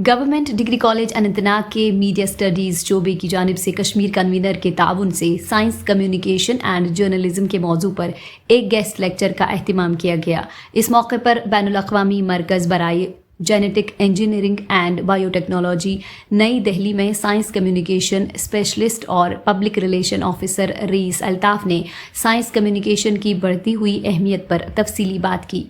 Government degree college Anant Nag کے media studies شعبے کی جانب سے کشمیر کنوینر کے تعاون سے سائنس کمیونیکیشن اینڈ جرنلزم کے موضوع پر ایک گیسٹ لیکچر کا اہتمام کیا گیا۔ اس موقع پر بین الاقوامی مرکز برائے genetic engineering and bio technology نئی دہلی میں سائنس کمیونیکیشن اسپیشلسٹ اور پبلک ریلیشن آفیسر رئیس الطاف نے سائنس کمیونیکیشن کی بڑھتی ہوئی اہمیت پر تفصیلی بات کی۔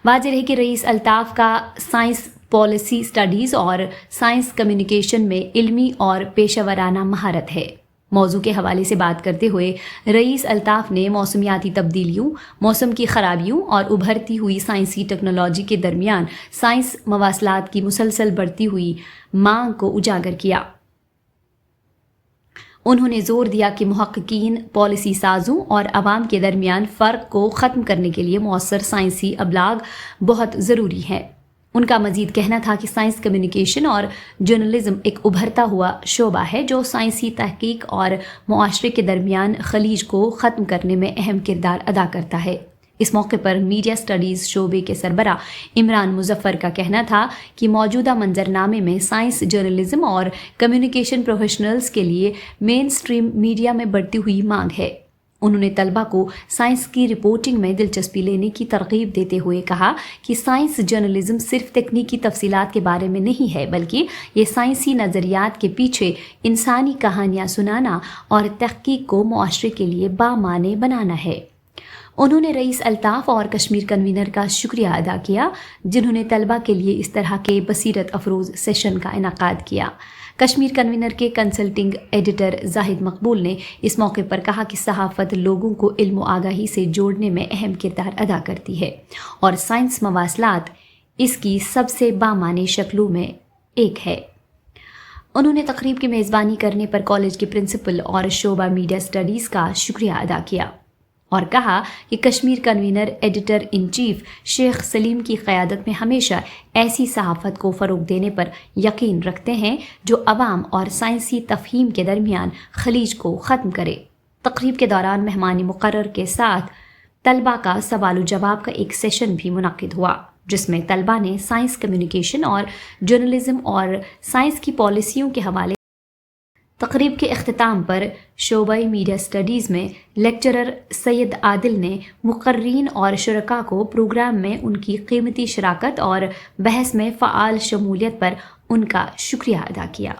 واضح ہے کہ رئیس الطاف کا سائنس پالیسی اسٹڈیز اور سائنس کمیونیکیشن میں علمی اور پیشہ ورانہ مہارت ہے۔ موضوع کے حوالے سے بات کرتے ہوئے رئیس الطاف نے موسمیاتی تبدیلیوں، موسم کی خرابیوں اور ابھرتی ہوئی سائنسی ٹیکنالوجی کے درمیان سائنس مواصلات کی مسلسل بڑھتی ہوئی مانگ کو اجاگر کیا۔ انہوں نے زور دیا کہ محققین، پالیسی سازوں اور عوام کے درمیان فرق کو ختم کرنے کے لیے مؤثر سائنسی ابلاغ بہت ضروری ہے۔ ان کا مزید کہنا تھا کہ سائنس کمیونیکیشن اور جرنلزم ایک ابھرتا ہوا شعبہ ہے جو سائنسی تحقیق اور معاشرے کے درمیان خلیج کو ختم کرنے میں اہم کردار ادا کرتا ہے۔ اس موقع پر میڈیا اسٹڈیز شعبے کے سربراہ عمران مظفر کا کہنا تھا کہ موجودہ منظرنامے میں سائنس جرنلزم اور کمیونیکیشن پروفیشنلز کے لیے مین سٹریم میڈیا میں بڑھتی ہوئی مانگ ہے۔ انہوں نے طلباء کو سائنس کی رپورٹنگ میں دلچسپی لینے کی ترغیب دیتے ہوئے کہا کہ سائنس جرنلزم صرف تکنیکی تفصیلات کے بارے میں نہیں ہے، بلکہ یہ سائنسی نظریات کے پیچھے انسانی کہانیاں سنانا اور تحقیق کو معاشرے کے لیے بامعنی بنانا ہے۔ انہوں نے رئیس الطاف اور کشمیر کنوینر کا شکریہ ادا کیا جنہوں نے طلباء کے لیے اس طرح کے بصیرت افروز سیشن کا انعقاد کیا۔ کشمیر کنوینر کے کنسلٹنگ ایڈیٹر زاہد مقبول نے اس موقع پر کہا کہ صحافت لوگوں کو علم و آگاہی سے جوڑنے میں اہم کردار ادا کرتی ہے اور سائنس مواصلات اس کی سب سے بامعنی شکلوں میں ایک ہے۔ انہوں نے تقریب کی میزبانی کرنے پر کالج کے پرنسپل اور شعبہ میڈیا اسٹڈیز کا شکریہ ادا کیا اور کہا کہ Kashmir convener editor in chief شیخ سلیم کی قیادت میں ہمیشہ ایسی صحافت کو فروغ دینے پر یقین رکھتے ہیں جو عوام اور سائنسی تفہیم کے درمیان خلیج کو ختم کرے۔ تقریب کے دوران مہمان مقرر کے ساتھ طلباء کا سوال و جواب کا ایک سیشن بھی منعقد ہوا جس میں طلباء نے سائنس کمیونیکیشن اور جرنلزم اور سائنس کی پالیسیوں کے حوالے۔ تقریب کے اختتام پر شعبہ میڈیا اسٹڈیز میں لیکچرر سید عادل نے مقررین اور شرکاء کو پروگرام میں ان کی قیمتی شراکت اور بحث میں فعال شمولیت پر ان کا شکریہ ادا کیا۔